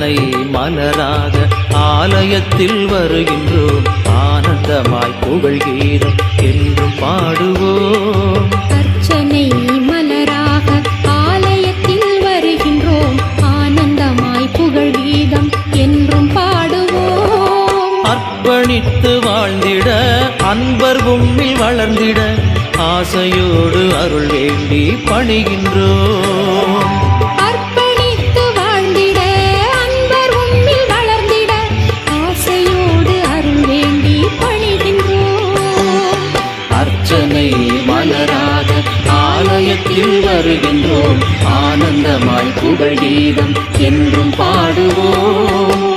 அர்ச்சனை மலராக ஆலயத்தில் வருகின்றோம், ஆனந்தமாய் புகழ் கீதம் என்றும் பாடுவோம். அர்ச்சனை மலராக ஆலயத்தில் வருகின்றோம், ஆனந்தமாய் புகழ் கீதம் என்றும் பாடுவோம். அர்ப்பணித்து வாழ்ந்திட அன்பர் உம்மில் வளர்ந்திட ஆசையோடு அருள் வேண்டி பணிகின்றோம். அர்ப்பணித்து வாழ்ந்திட அன்பர் உம்மில் வளர்ந்திட ஆசையோடு அருள் வேண்டி பணிகின்றோம். அர்ச்சனை மலராக ஆலயத்தில் வருகின்றோம், ஆனந்தமாய் புகழ் கீதம் என்றும் பாடுவோம்.